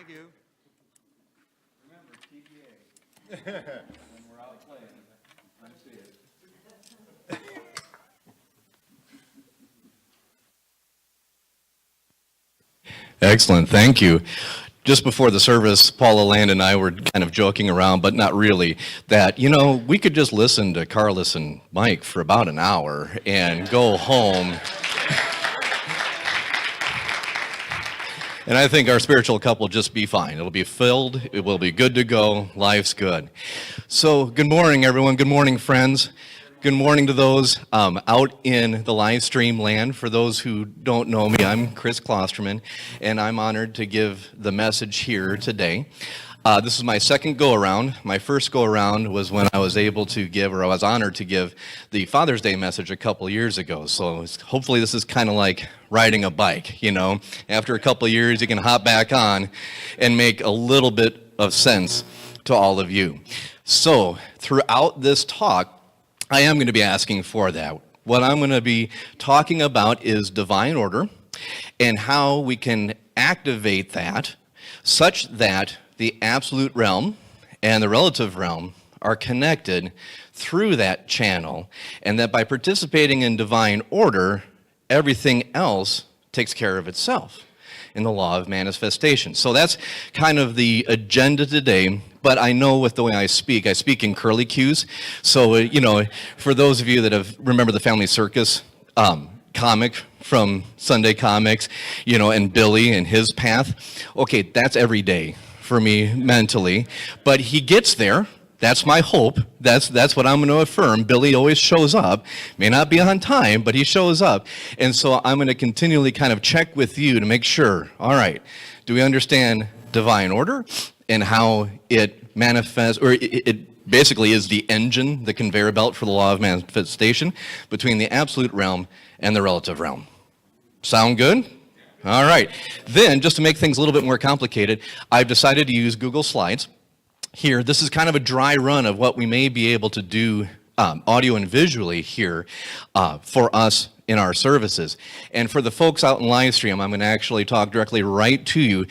Thank you. Remember, TBA. When we're out playing, I see it. Excellent, thank you. Just before the service, Paula Land and I were kind of joking around, but not really, that, you know, we could just listen to Carlos and Mike for about an hour and go home. And I think our spiritual cup will just be fine. It'll be filled, it will be good to go, life's good. So, good morning, everyone. Good morning, friends. Good morning to those out in the live stream land. For those who don't know me, I'm Chris Klostermann, and I'm honored to give the message here today. This is my second go-around. My first go-around was when I was able to give, or I was honored to give, the Father's Day message a couple years ago. So hopefully this is kind of like riding a bike, you know. After a couple years, you can hop back on and make a little bit of sense to all of you. So throughout this talk, I am going to be asking for that. What I'm going to be talking about is divine order and how we can activate that such that the absolute realm and the relative realm are connected through that channel, and that by participating in divine order, everything else takes care of itself in the law of manifestation. So that's kind of the agenda today, but I know with the way I speak in curly cues. So, you know, for those of you that have remember the Family Circus comic from Sunday Comics, you know, and Billy and his path, okay, that's every day for me mentally, but he gets there. That's my hope. That's what I'm going to affirm. Billy always shows up. May not be on time, but he shows up. And so I'm going to continually kind of check with you to make sure, all right, do we understand divine order and how it manifests, or it basically is the engine, the conveyor belt for the law of manifestation between the absolute realm and the relative realm. Sound good? All right. Then, just to make things a little bit more complicated, I've decided to use Google Slides. Here, this is kind of a dry run of what we may be able to do audio and visually here for us in our services. And for the folks out in live stream, I'm going to actually talk directly right to you.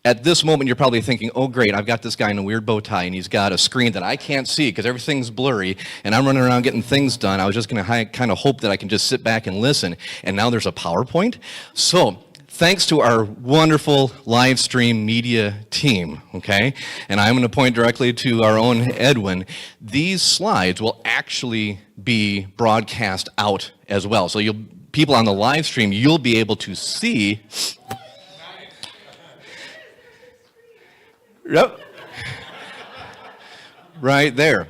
At this moment, you're probably thinking, oh great, I've got this guy in a weird bow tie and he's got a screen that I can't see because everything's blurry and I'm running around getting things done. I was just going to kind of hope that I can just sit back and listen, and now there's a PowerPoint. So thanks to our wonderful live stream media team, okay? And I'm going to point directly to our own Edwin. These slides will actually be broadcast out as well. So people on the live stream, you'll be able to see. Yep. Right there.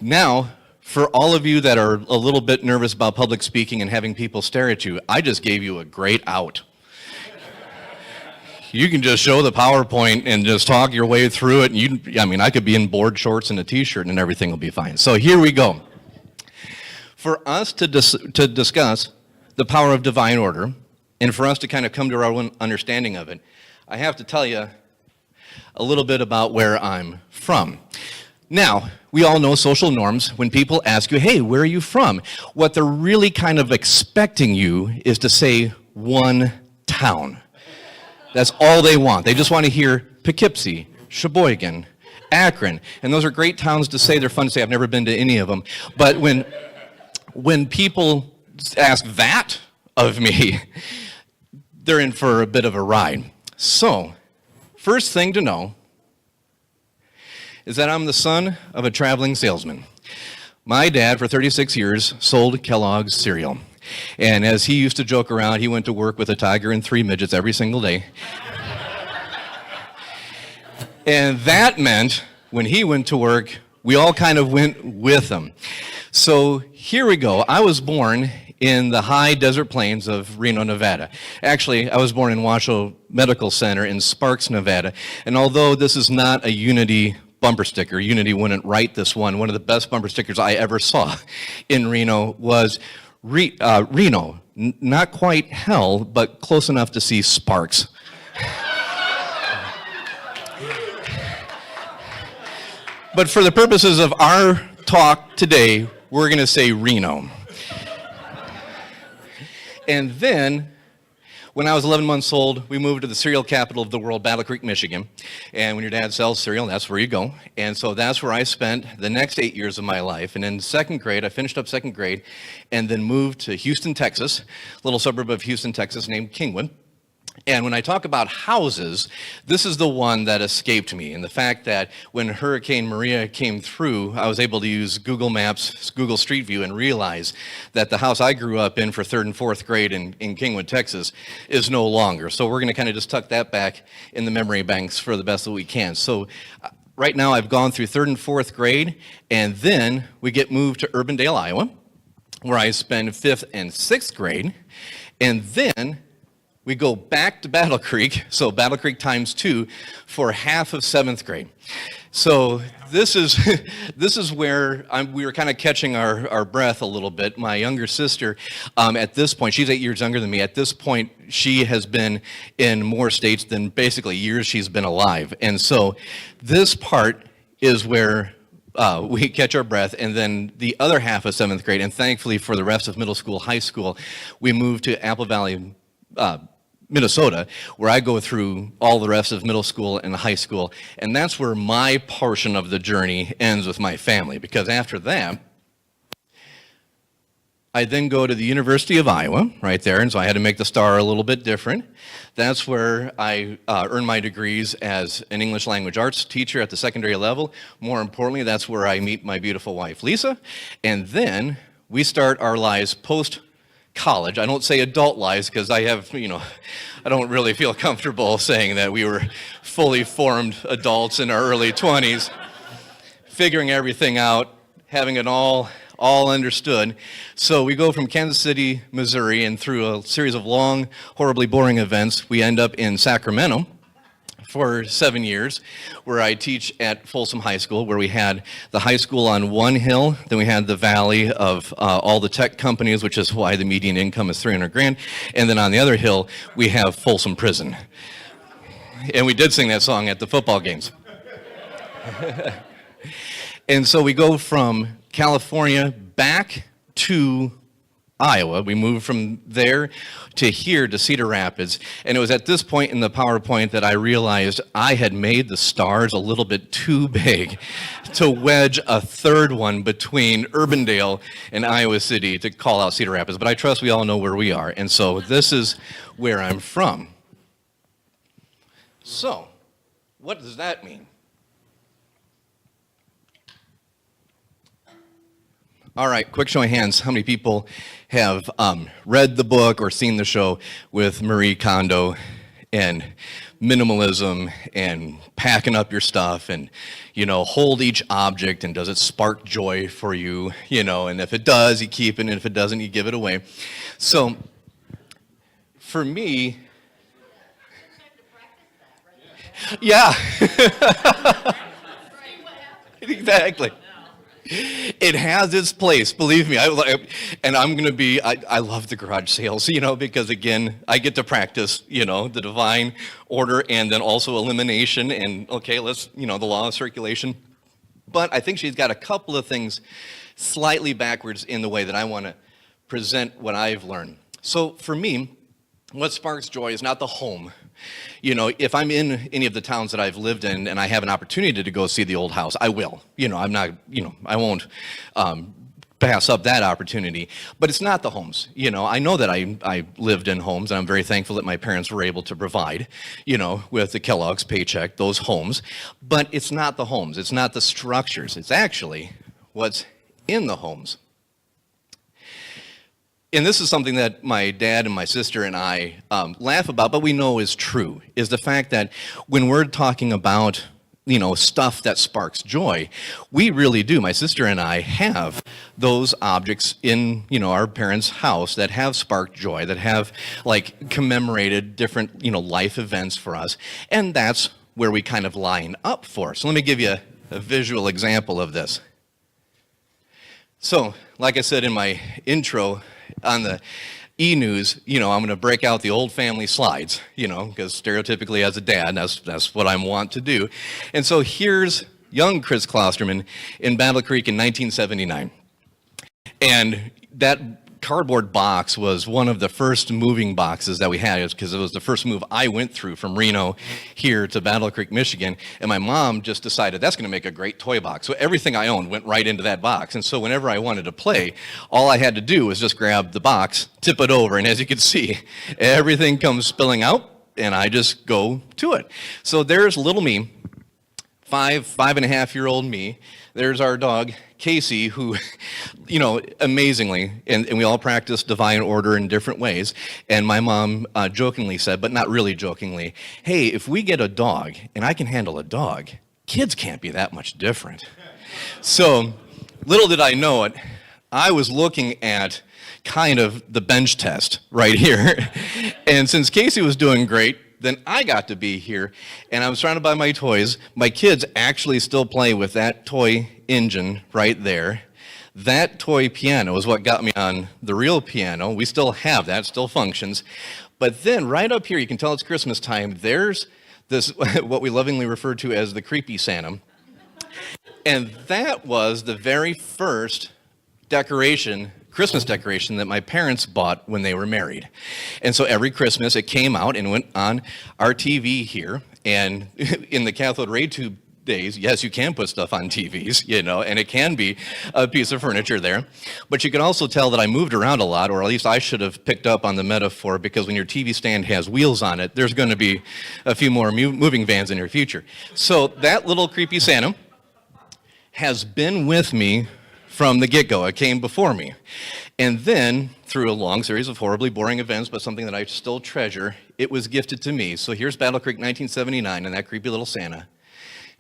Now, for all of you that are a little bit nervous about public speaking and having people stare at you, I just gave you a great out. You can just show the PowerPoint and just talk your way through it. I mean, I could be in board shorts and a t-shirt and everything will be fine. So here we go. For us to discuss the power of divine order, and for us to kind of come to our own understanding of it, I have to tell you a little bit about where I'm from. Now, we all know social norms. When people ask you, hey, where are you from? What they're really kind of expecting you is to say one town. That's all they want. They just want to hear Poughkeepsie, Sheboygan, Akron. And those are great towns to say. They're fun to say. I've never been to any of them. But when people ask that of me, they're in for a bit of a ride. So, first thing to know is that I'm the son of a traveling salesman. My dad, for 36 years, sold Kellogg's cereal. And as he used to joke around, he went to work with a tiger and 3 midgets every single day. And that meant when he went to work, we all kind of went with him. So here we go. I was born in the high desert plains of Reno, Nevada. Actually, I was born in Washoe Medical Center in Sparks, Nevada. And although this is not a Unity bumper sticker, Unity wouldn't write this one. One of the best bumper stickers I ever saw in Reno was Reno. Not quite hell, but close enough to see sparks. But for the purposes of our talk today, we're going to say Reno. And then when I was 11 months old, we moved to the cereal capital of the world, Battle Creek, Michigan. And when your dad sells cereal, that's where you go. And so that's where I spent the next 8 years of my life. And in second grade, I finished up second grade and then moved to Houston, Texas, a little suburb of Houston, Texas named Kingwood. And when I talk about houses, this is the one that escaped me. And the fact that when Hurricane Maria came through, I was able to use Google Maps, Google Street View, and realize that the house I grew up in for third and fourth grade in Kingwood, Texas, is no longer. So we're going to kind of just tuck that back in the memory banks for the best that we can. So right now I've gone through third and fourth grade, and then we get moved to Urbandale, Iowa, where I spend fifth and sixth grade, and then we go back to Battle Creek, so Battle Creek times 2, for half of seventh grade. So this is where we were kind of catching our breath a little bit. My younger sister, at this point, she's 8 years younger than me. At this point, she has been in more states than basically years she's been alive. And so this part is where we catch our breath, and then the other half of seventh grade, and thankfully for the rest of middle school, high school, we moved to Apple Valley, Minnesota, where I go through all the rest of middle school and high school, and that's where my portion of the journey ends with my family, because after that, I then go to the University of Iowa, right there, and so I had to make the star a little bit different. That's where I earned my degrees as an English language arts teacher at the secondary level. More importantly, that's where I meet my beautiful wife, Lisa, and then we start our lives post-college. I don't say adult lives because I don't really feel comfortable saying that we were fully formed adults in our early 20s, figuring everything out, having it all understood. So we go from Kansas City, Missouri, and through a series of long, horribly boring events, we end up in Sacramento for 7 years, where I teach at Folsom High School, where we had the high school on one hill, then we had the valley of all the tech companies, which is why the median income is 300 grand, and then on the other hill, we have Folsom Prison. And we did sing that song at the football games. And so we go from California back to Iowa. We moved from there to here to Cedar Rapids. And it was at this point in the PowerPoint that I realized I had made the stars a little bit too big to wedge a third one between Urbandale and Iowa City to call out Cedar Rapids. But I trust we all know where we are. And so this is where I'm from. So, what does that mean? All right, quick show of hands. How many people have read the book or seen the show with Marie Kondo and minimalism and packing up your stuff and, hold each object and does it spark joy for you, and if it does, you keep it, and if it doesn't, you give it away. So, for me, yeah. Exactly. It has its place, believe me. And I'm going to be, I love the garage sales, because again, I get to practice, the divine order and then also elimination and, okay, the law of circulation. But I think she's got a couple of things slightly backwards in the way that I want to present what I've learned. So for me, what sparks joy is not the home. If I'm in any of the towns that I've lived in and I have an opportunity to go see the old house, I will. I'm not, I won't pass up that opportunity. But it's not the homes. I know that I lived in homes, and I'm very thankful that my parents were able to provide, with the Kellogg's paycheck, those homes. But it's not the homes. It's not the structures. It's actually what's in the homes. And this is something that my dad and my sister and I laugh about, but we know is true, is the fact that when we're talking about, stuff that sparks joy, we really do. My sister and I have those objects in, our parents' house that have sparked joy, that have, commemorated different, life events for us. And that's where we kind of line up for. So let me give you a visual example of this. So, like I said in my intro, on the e-news, I'm going to break out the old family slides, because stereotypically as a dad, that's what I want to do. And so here's young Chris Klostermann in Battle Creek in 1979. And that cardboard box was one of the first moving boxes that we had, because it was the first move I went through from Reno here to Battle Creek, Michigan, and my mom just decided that's going to make a great toy box. So everything I owned went right into that box, and so whenever I wanted to play, all I had to do was just grab the box, tip it over, and as you can see, everything comes spilling out, and I just go to it. So there's little me, five and a half year old me. There's our dog, Casey, who, amazingly, and we all practice divine order in different ways. And my mom jokingly said, but not really jokingly, hey, if we get a dog and I can handle a dog, kids can't be that much different. So little did I know it, I was looking at kind of the bench test right here. And since Casey was doing great, then I got to be here, and I was trying to buy my toys. My kids actually still play with that toy engine right there. That toy piano is what got me on the real piano. We still have that, still functions. But then right up here, you can tell it's Christmas time, there's this, what we lovingly refer to as the creepy Santa. And that was the very first Christmas decoration that my parents bought when they were married. And so every Christmas it came out and went on our TV here. And in the cathode ray tube days, yes, you can put stuff on TVs, and it can be a piece of furniture there. But you can also tell that I moved around a lot, or at least I should have picked up on the metaphor, because when your TV stand has wheels on it, there's going to be a few more moving vans in your future. So that little creepy Santa has been with me from the get-go. It came before me. And then, through a long series of horribly boring events, but something that I still treasure, it was gifted to me. So here's Battle Creek 1979 and that creepy little Santa.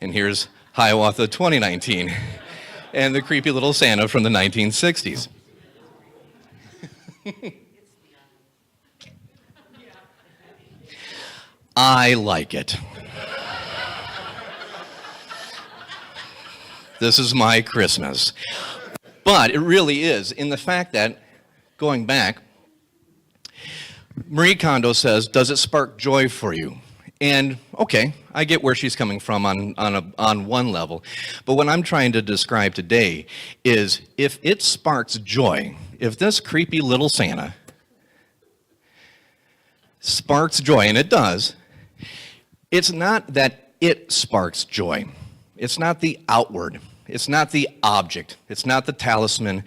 And here's Hiawatha 2019 and the creepy little Santa from the 1960s. I like it. This is my Christmas. But it really is, in the fact that, going back, Marie Kondo says, does it spark joy for you? And, okay, I get where she's coming from on one level. But what I'm trying to describe today is, if it sparks joy, if this creepy little Santa sparks joy, and it does, it's not that it sparks joy. It's not the outward. It's not the object. It's not the talisman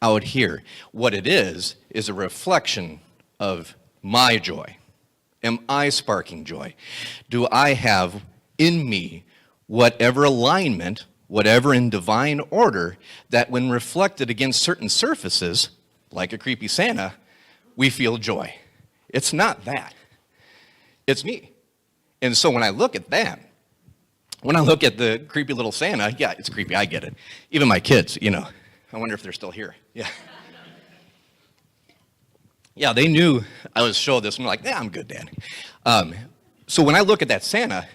out here. What it is a reflection of my joy. Am I sparking joy? Do I have in me whatever alignment, whatever in divine order, that when reflected against certain surfaces, like a creepy Santa, we feel joy? It's not that. It's me. And so when I look at that, when I look at the creepy little Santa, yeah, it's creepy, I get it. Even my kids, I wonder if they're still here. Yeah. Yeah, they knew I was showing this, and they're like, yeah, I'm good, Dad. So when I look at that Santa,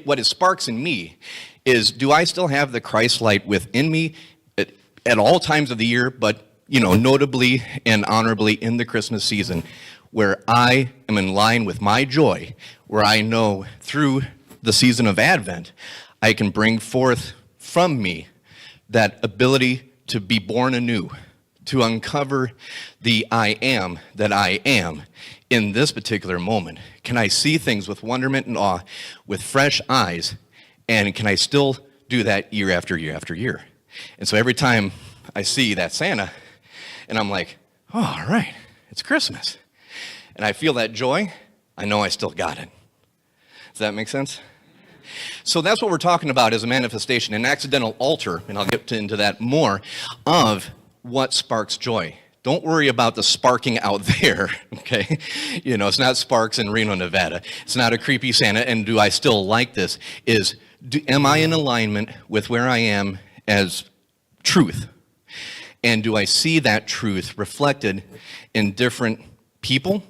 what it sparks in me is, do I still have the Christ light within me at all times of the year, but, notably and honorably in the Christmas season, where I am in line with my joy, where I know through the season of Advent, I can bring forth from me that ability to be born anew, to uncover the I am that I am in this particular moment. Can I see things with wonderment and awe, with fresh eyes, and can I still do that year after year after year? And so every time I see that Santa, and I'm like, oh, all right, it's Christmas. And I feel that joy, I know I still got it. Does that make sense? So that's what we're talking about as a manifestation, an accidental altar, and I'll get into that more, of what sparks joy. Don't worry about the sparking out there, okay? It's not sparks in Reno, Nevada. It's not a creepy Santa, and do I still like this? Am I in alignment with where I am as truth? And do I see that truth reflected in different people,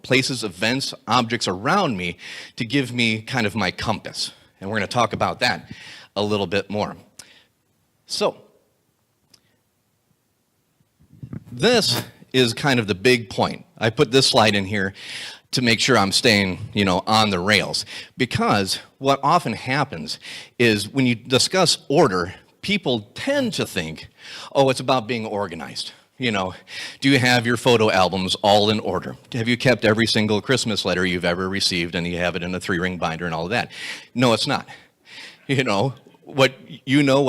places, events, objects around me, to give me kind of my compass? And we're going to talk about that a little bit more. So, this is kind of the big point. I put this slide in here to make sure I'm staying, on the rails. Because what often happens is when you discuss order, people tend to think, oh, it's about being organized. You know, do you have your photo albums all in order? Have you kept every single Christmas letter you've ever received and you have it in a 3-ring binder and all of that? No, it's not. You know, what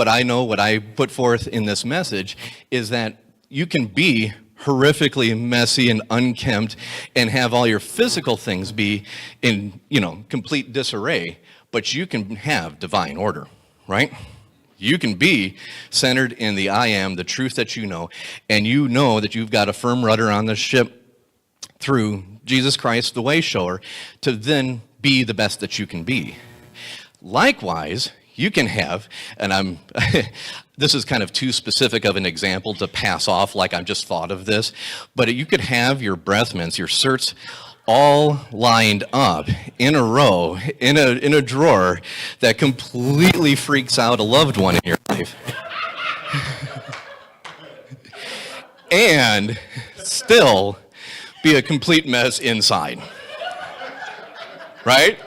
I know, what I put forth in this message is that you can be horrifically messy and unkempt and have all your physical things be in, complete disarray, but you can have divine order, right? You can be centered in the I am, the truth that you know, and you know that you've got a firm rudder on the ship through Jesus Christ, the way shower, to then be the best that you can be. Likewise, you can have, and this is kind of too specific of an example to pass off like I've just thought of this, but you could have your breath mints, your certs, all lined up in a row, in a drawer that completely freaks out a loved one in your life. And still be a complete mess inside. Right?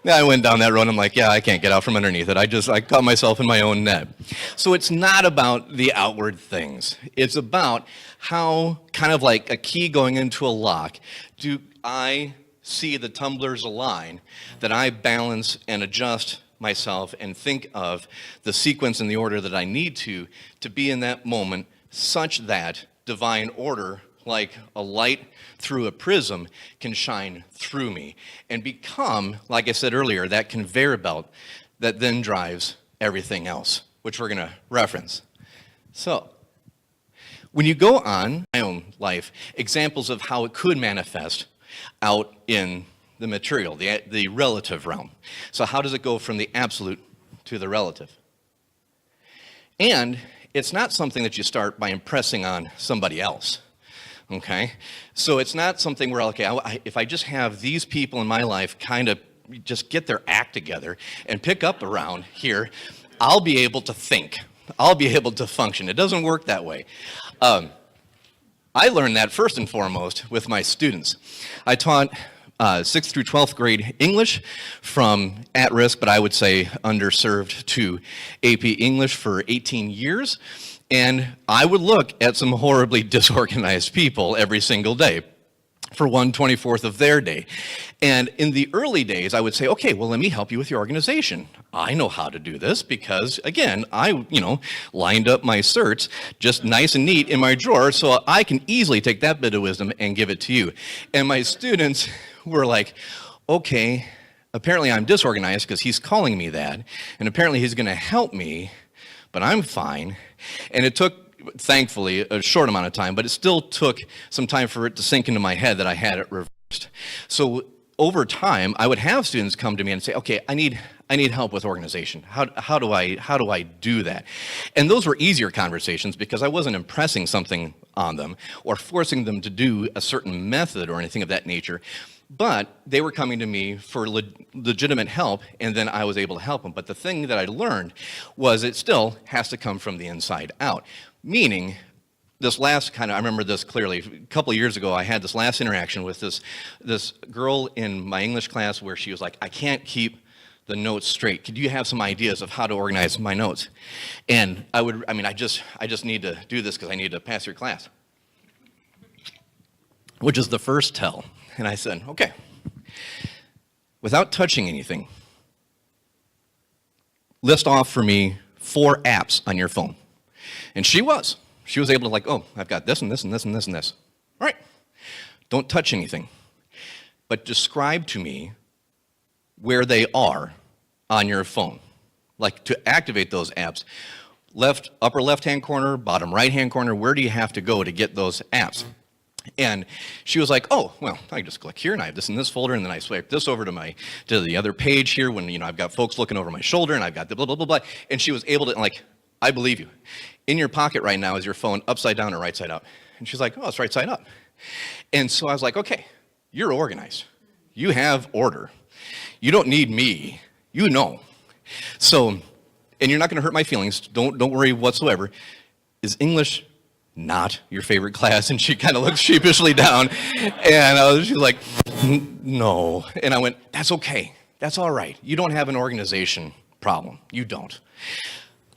I went down that road and I'm like, yeah, I can't get out from underneath it. I caught myself in my own net. So it's not about the outward things. It's about how, kind of like a key going into a lock, do I see the tumblers align, that I balance and adjust myself and think of the sequence and the order that I need to be in that moment such that divine order, like a light through a prism, can shine through me and become, like I said earlier, that conveyor belt that then drives everything else, which we're going to reference. So, when you go on my own life, examples of how it could manifest out in the material, the relative realm. So how does it go from the absolute to the relative? And it's not something that you start by impressing on somebody else. Okay, so it's not something where, okay, if I just have these people in my life kind of just get their act together and pick up around here, I'll be able to think. I'll be able to function. It doesn't work that way. I learned that first and foremost with my students. I taught 6th through 12th grade English from at-risk, but I would say underserved, to AP English for 18 years. And I would look at some horribly disorganized people every single day for 1/24 of their day. And in the early days, I would say, okay, well, let me help you with your organization. I know how to do this because, again, I, lined up my certs just nice and neat in my drawer, so I can easily take that bit of wisdom and give it to you. And my students were like, okay, apparently I'm disorganized because he's calling me that, and apparently he's going to help me, but I'm fine. And it took, thankfully, a short amount of time, but it still took some time for it to sink into my head that I had it reversed. So over time, I would have students come to me and say, okay, I need help with organization. How do I do that? And those were easier conversations because I wasn't impressing something on them or forcing them to do a certain method or anything of that nature. But they were coming to me for legitimate help, and then I was able to help them. But the thing that I learned was it still has to come from the inside out. Meaning, this last I remember this clearly. A couple of years ago, I had this last interaction with this girl in my English class where she was like, I can't keep the notes straight. Could you have some ideas of how to organize my notes? And I just need to do this because I need to pass your class. Which is the first tell. And I said, okay, without touching anything, list off for me 4 apps on your phone. And she was able to oh, I've got this and this and this and this and this. All right, don't touch anything, but describe to me where they are on your phone. Like to activate those apps, upper left-hand corner, bottom right-hand corner, where do you have to go to get those apps? And she was like, oh, well, I just click here and I have this in this folder and then I swipe this over to the other page here when, I've got folks looking over my shoulder and I've got the blah, blah, blah, blah. And she was able to, I believe you. In your pocket right now is your phone upside down or right side up? And she's like, oh, it's right side up. And so I was like, okay, you're organized. You have order. You don't need me. You know. So, and you're not going to hurt my feelings. Don't worry whatsoever. Is English not your favorite class? And she kind of looked sheepishly down, and she was like, no. And I went, that's okay. That's all right. You don't have an organization problem. You don't.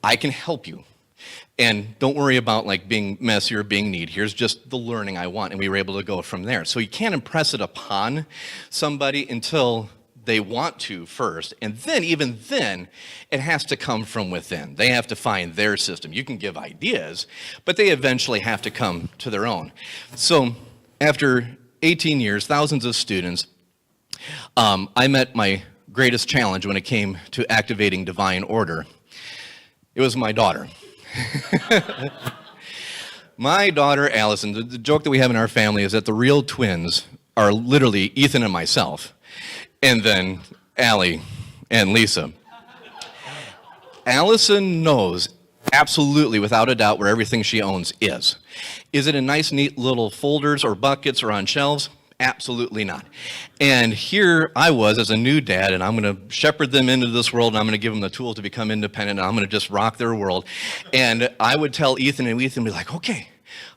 I can help you. And don't worry about like being messy or being neat. Here's just the learning I want. And we were able to go from there. So you can't impress it upon somebody until they want to first. And then, even then, it has to come from within. They have to find their system. You can give ideas, but they eventually have to come to their own. So after 18 years, thousands of students, I met my greatest challenge when it came to activating divine order. It was my daughter. My daughter, Allison, the joke that we have in our family is that the real twins are literally Ethan and myself, and then Allie and Lisa. Allison knows absolutely, without a doubt, where everything she owns is. Is it in nice, neat little folders or buckets or on shelves? Absolutely not. And here I was as a new dad, and I'm going to shepherd them into this world, and I'm going to give them the tools to become independent, and I'm going to just rock their world. And I would tell Ethan, and Ethan would be like, okay,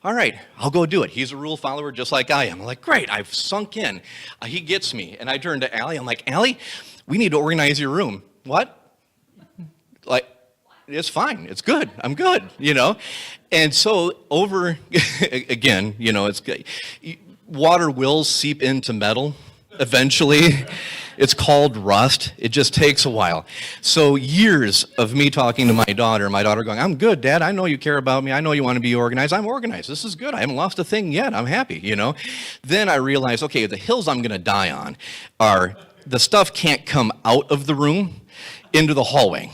all right, I'll go do it. He's a rule follower just like I am. I'm like, great, I've sunk in. He gets me. And I turn to Allie. I'm like, Allie, we need to organize your room. What? Like, it's fine. It's good. I'm good, you know? And so over, again, you know, it's good. Water will seep into metal eventually. It's called rust. It just takes a while. So years of me talking to my daughter going, I'm good, Dad. I know you care about me. I know you want to be organized. I'm organized. This is good. I haven't lost a thing yet. I'm happy, you know. Then I realized, okay, the hills I'm going to die on are the stuff can't come out of the room into the hallway.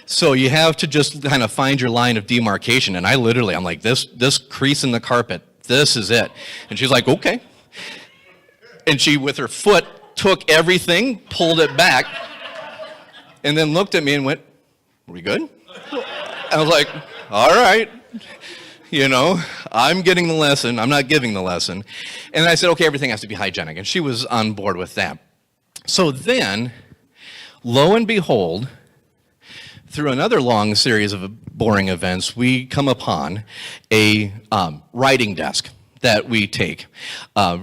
So you have to just kind of find your line of demarcation. And I'm like, this crease in the carpet, this is it. And she's like, okay. And she, with her foot, took everything, pulled it back, and then looked at me and went, are we good? I was like, all right. You know, I'm getting the lesson. I'm not giving the lesson. And I said, okay, everything has to be hygienic. And she was on board with that. So then, lo and behold, through another long series of boring events, we come upon a writing desk that we take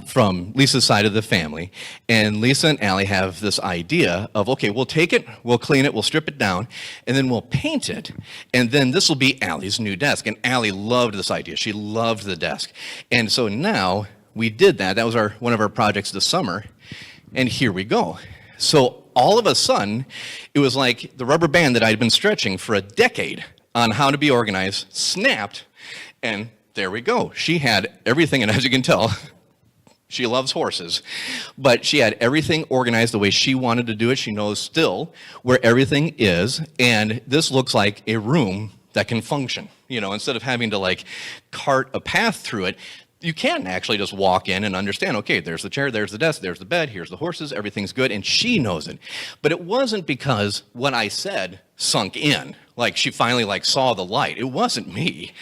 from Lisa's side of the family. And Lisa and Allie have this idea of, okay, we'll take it, we'll clean it, we'll strip it down, and then we'll paint it. And then this will be Allie's new desk. And Allie loved this idea. She loved the desk. And so now we did that. That was one of our projects this summer. And here we go. So all of a sudden, it was like the rubber band that I'd been stretching for a decade on how to be organized snapped, and there we go. She had everything, and as you can tell, she loves horses, but she had everything organized the way she wanted to do it. She knows still where everything is, and this looks like a room that can function. You know, instead of having to like cart a path through it, you can actually just walk in and understand, okay, there's the chair, there's the desk, there's the bed, here's the horses, everything's good, and she knows it. But it wasn't because what I said sunk in, like she finally like saw the light. It wasn't me.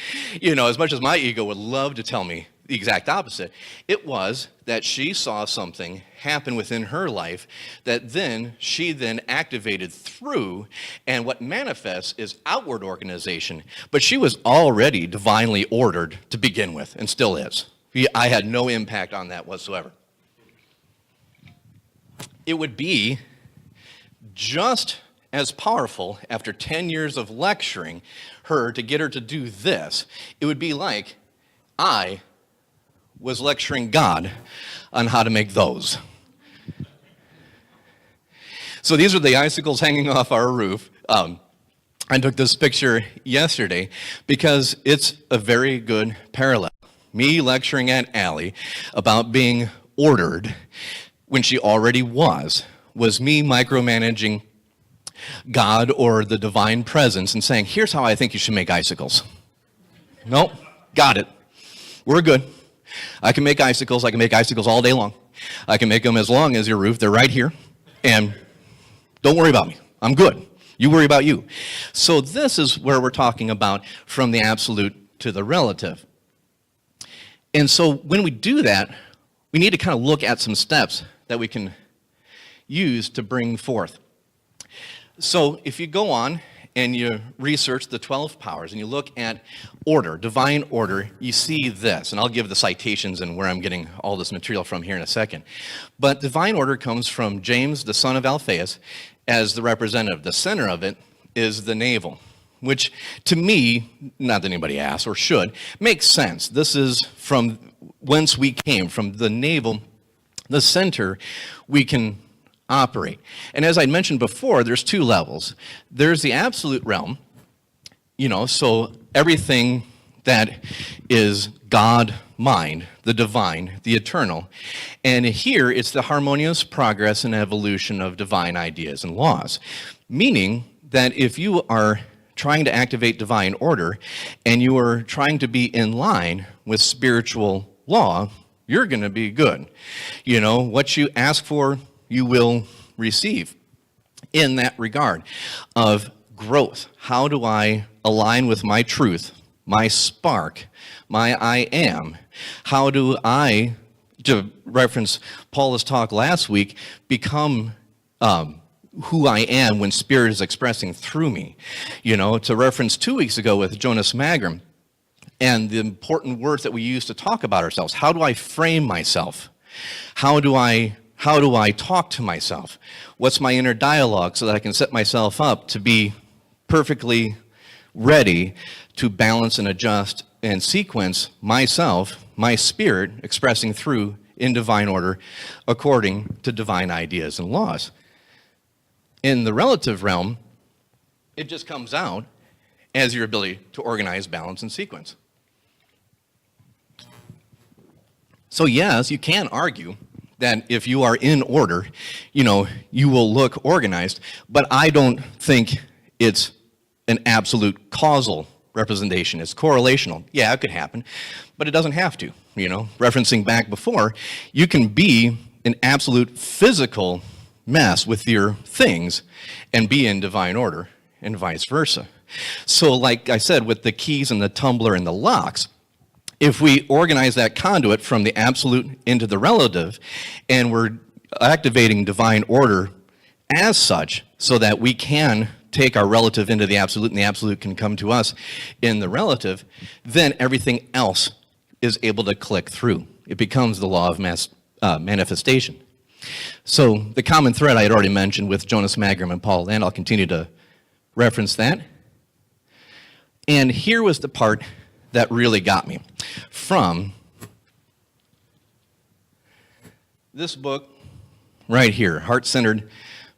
You know, as much as my ego would love to tell me the exact opposite, it was that she saw something happen within her life that she then activated through, and what manifests is outward organization. But she was already divinely ordered to begin with, and still is. I had no impact on that whatsoever. It would be just as powerful after 10 years of lecturing her to get her to do this. It would be like I was lecturing God on how to make those. So these are the icicles hanging off our roof. I took this picture yesterday because it's a very good parallel. Me lecturing at Allie about being ordered when she already was me micromanaging God or the divine presence and saying, here's how I think you should make icicles. Nope, got it. We're good. I can make icicles. I can make icicles all day long. I can make them as long as your roof. They're right here. And don't worry about me. I'm good. You worry about you. So this is where we're talking about from the absolute to the relative. And so when we do that, we need to kind of look at some steps that we can use to bring forth. So if you go on and you research the 12 powers and you look at order, divine order, you see this. And I'll give the citations and where I'm getting all this material from here in a second. But divine order comes from James, the son of Alphaeus, as the representative. The center of it is the navel. which to me, not that anybody asks or should, makes sense. This is from whence we came, from the navel, the center, we can operate. And as I mentioned before, there's two levels. There's the absolute realm, so everything that is God, mind, the divine, the eternal. And here it's the harmonious progress and evolution of divine ideas and laws. Meaning that if you are trying to activate divine order and you are trying to be in line with spiritual law, you're going to be good. What you ask for, you will receive. In that regard of growth, how do I align with my truth, my spark, my I am? How do I, to reference Paula's talk last week, become who I am when Spirit is expressing through me? To reference 2 weeks ago with Jonas Magrum, and the important words that we use to talk about ourselves. How do I frame myself? How do I talk to myself? What's my inner dialogue so that I can set myself up to be perfectly ready to balance and adjust and sequence myself, my spirit, expressing through in divine order according to divine ideas and laws. In the relative realm, it just comes out as your ability to organize, balance, and sequence. So yes, you can argue that if you are in order, you will look organized, but I don't think it's an absolute causal representation. It's correlational. Yeah, it could happen, but it doesn't have to. Referencing back before, you can be an absolute physical mess with your things and be in divine order and vice versa. So like I said, with the keys and the tumbler and the locks, if we organize that conduit from the absolute into the relative, and we're activating divine order as such, so that we can take our relative into the absolute, and the absolute can come to us in the relative, then everything else is able to click through. It becomes the law of manifestation. So the common thread I had already mentioned with Jonas Magrum and Paul Land, I'll continue to reference that. And here was the part that really got me. From this book right here, Heart-Centered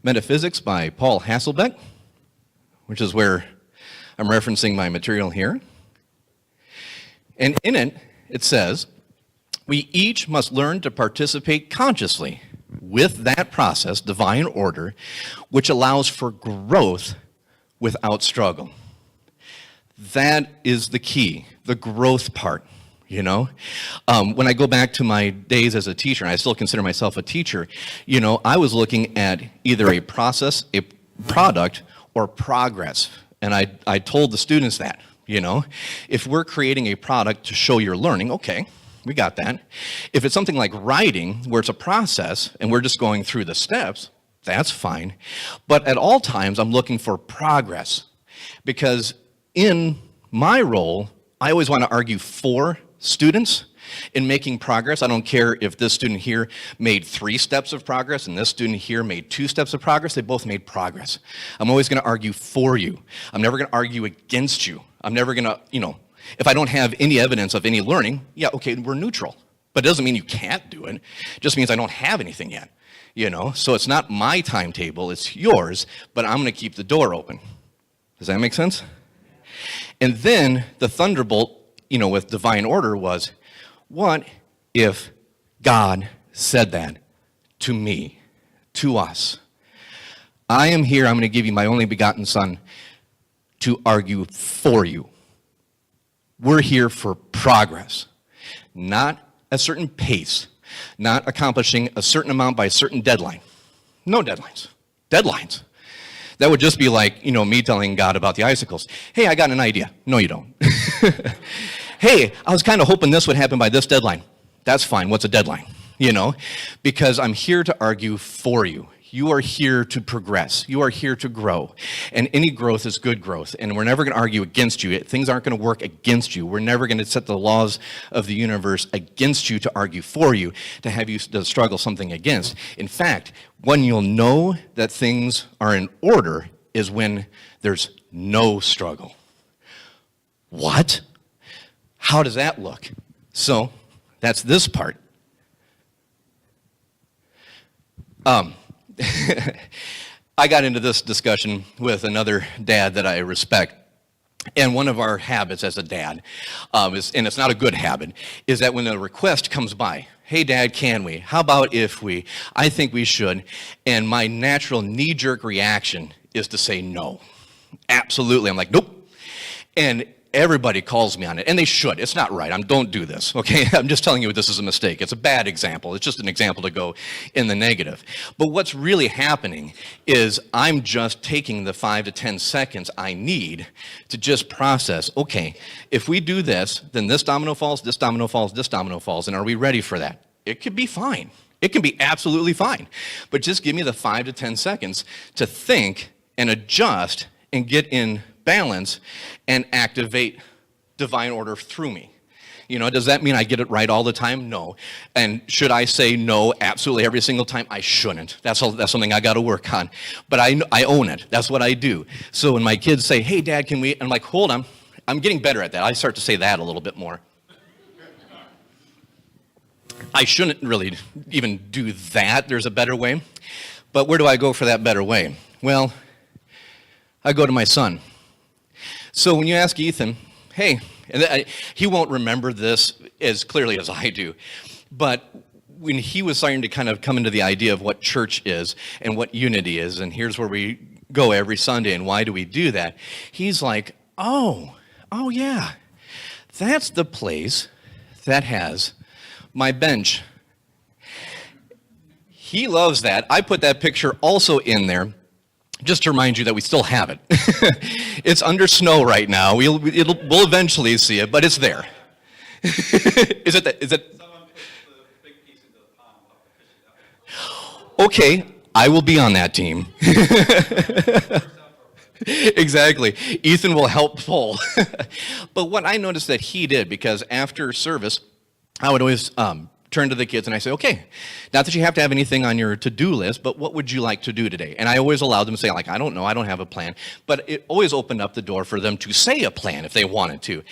Metaphysics by Paul Hasselbeck, which is where I'm referencing my material here. And in it, it says, we each must learn to participate consciously with that process, divine order, which allows for growth without struggle. That is the key, the growth part, When I go back to my days as a teacher, and I still consider myself a teacher, I was looking at either a process, a product, or progress. And I told the students that, if we're creating a product to show your learning, okay, we got that. If it's something like writing, where it's a process, and we're just going through the steps, that's fine. But at all times, I'm looking for progress. Because in my role, I always want to argue for students in making progress. I don't care if this student here made 3 steps of progress and this student here made 2 steps of progress. They both made progress. I'm always going to argue for you. I'm never going to argue against you. I'm never going to, if I don't have any evidence of any learning, yeah, okay, we're neutral. But it doesn't mean you can't do it. It just means I don't have anything yet, So it's not my timetable, it's yours, but I'm going to keep the door open. Does that make sense? And then the thunderbolt, with divine order was, what if God said that to me, to us? I am here, I'm going to give you my only begotten Son to argue for you. We're here for progress, not a certain pace, not accomplishing a certain amount by a certain deadline. No deadlines. Deadlines. That would just be like, me telling God about the icicles. Hey, I got an idea. No, you don't. Hey, I was kind of hoping this would happen by this deadline. That's fine. What's a deadline? Because I'm here to argue for you. You are here to progress. You are here to grow. And any growth is good growth. And we're never going to argue against you. Things aren't going to work against you. We're never going to set the laws of the universe against you to argue for you, to have you to struggle something against. In fact, when you'll know that things are in order is when there's no struggle. What? How does that look? So that's this part. I got into this discussion with another dad that I respect. And one of our habits as a dad, is, and it's not a good habit, is that when a request comes by, hey, Dad, can we? How about if we? I think we should. And my natural knee-jerk reaction is to say no. Absolutely. I'm like, nope. And everybody calls me on it, and they should. It's not right. Don't do this, okay? I'm just telling you this is a mistake. It's a bad example. It's just an example to go in the negative. But what's really happening is I'm just taking the 5 to 10 seconds I need to just process, okay, if we do this, then this domino falls, this domino falls, this domino falls, and are we ready for that? It could be fine. It can be absolutely fine. But just give me the 5 to 10 seconds to think and adjust and get in balance and activate divine order through me. You know, does that mean I get it right all the time? No. And should I say no absolutely every single time? I shouldn't. That's something I got to work on. But I own it. That's what I do. So when my kids say, hey, Dad, can we? I'm like, hold on. I'm getting better at that. I start to say that a little bit more. I shouldn't really even do that. There's a better way. But where do I go for that better way? Well, I go to my son. So when you ask Ethan, hey, and he won't remember this as clearly as I do, but when he was starting to kind of come into the idea of what church is and what unity is, and here's where we go every Sunday, and why do we do that, he's like, oh yeah, that's the place that has my bench. He loves that. I put that picture also in there just to remind you that we still have it. It's under snow right now. We'll eventually see it, but it's there. Is it? Someone puts the big piece into the pond. I'll fish it out. Okay, I will be on that team. Exactly. Ethan will help pull. But what I noticed that he did, because after service, I would always turn to the kids and I say, okay, not that you have to have anything on your to-do list, but what would you like to do today? And I always allowed them to say, like, I don't know, I don't have a plan. But it always opened up the door for them to say a plan if they wanted to.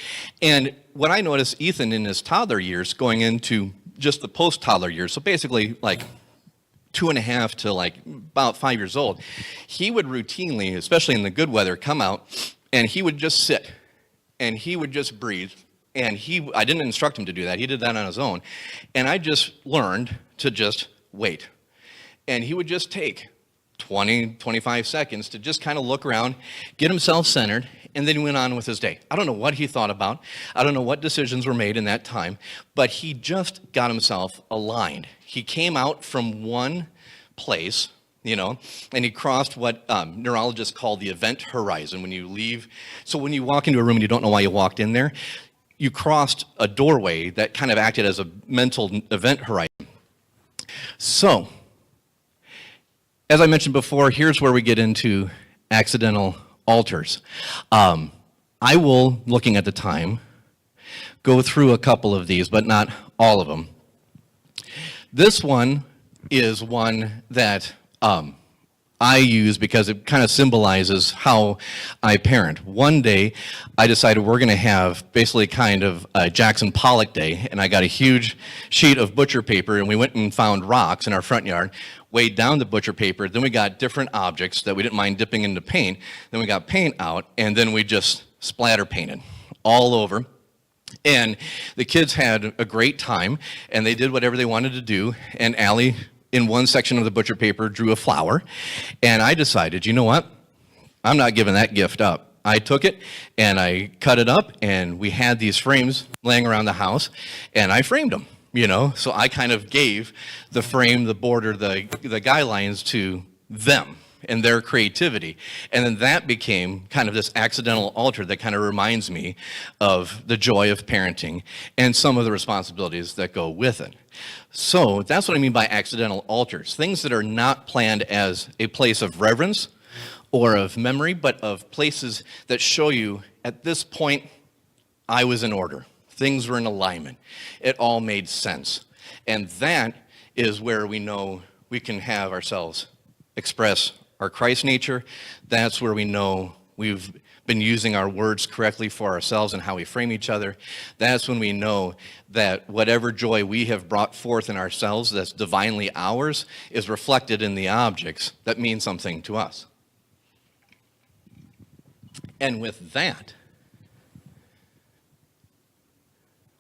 And what I noticed, Ethan in his toddler years going into just the post-toddler years, so basically like 2.5 to like about 5 years old, he would routinely, especially in the good weather, come out and he would just sit and he would just breathe. And I didn't instruct him to do that. He did that on his own. And I just learned to just wait. And he would just take 20, 25 seconds to just kind of look around, get himself centered, and then he went on with his day. I don't know what he thought about. I don't know what decisions were made in that time, but he just got himself aligned. He came out from one place, you know, and he crossed what neurologists call the event horizon when you leave. So when you walk into a room and you don't know why you walked in there, you crossed a doorway that kind of acted as a mental event horizon. So, as I mentioned before, here's where we get into accidental altars. I will, looking at the time, go through a couple of these, but not all of them. This one is one that I use because it kind of symbolizes how I parent. One day, I decided we're going to have basically kind of a Jackson Pollock day, and I got a huge sheet of butcher paper, and we went and found rocks in our front yard, weighed down the butcher paper, then we got different objects that we didn't mind dipping into paint, then we got paint out, and then we just splatter painted all over. And the kids had a great time, and they did whatever they wanted to do, and Allie, in one section of the butcher paper, drew a flower, and I decided, you know what? I'm not giving that gift up. I took it, and I cut it up, and we had these frames laying around the house, and I framed them, you know? So I kind of gave the frame, the border, the guidelines to them and their creativity. And then that became kind of this accidental altar that kind of reminds me of the joy of parenting and some of the responsibilities that go with it. So that's what I mean by accidental altars. Things that are not planned as a place of reverence or of memory, but of places that show you, at this point, I was in order. Things were in alignment. It all made sense. And that is where we know we can have ourselves express our Christ nature, that's where we know we've been using our words correctly for ourselves and how we frame each other. That's when we know that whatever joy we have brought forth in ourselves that's divinely ours is reflected in the objects that mean something to us. And with that,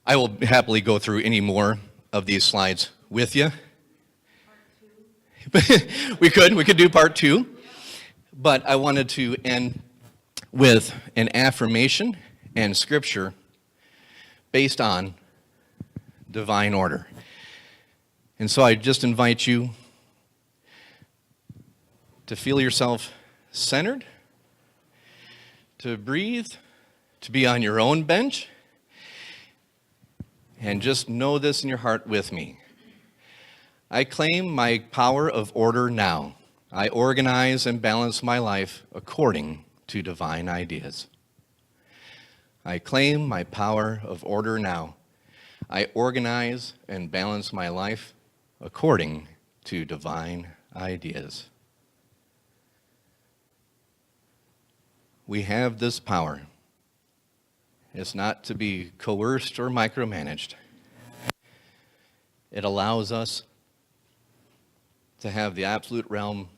I will happily go through any more of these slides with you. we could do part 2, but I wanted to end with an affirmation and scripture based on divine order. And so I just invite you to feel yourself centered, to breathe, to be on your own bench, and just know this in your heart with me. I claim my power of order now. I organize and balance my life according to divine ideas. I claim my power of order now. I organize and balance my life according to divine ideas. We have this power. It's not to be coerced or micromanaged. It allows us to have the absolute realm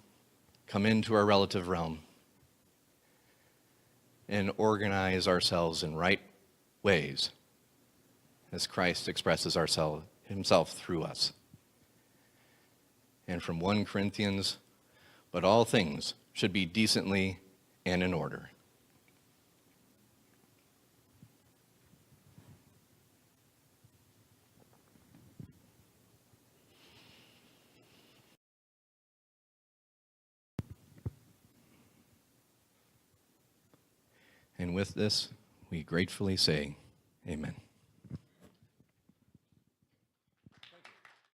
come into our relative realm and organize ourselves in right ways as Christ expresses himself through us. And from 1 Corinthians, but all things should be decently and in order. And with this, we gratefully say, amen.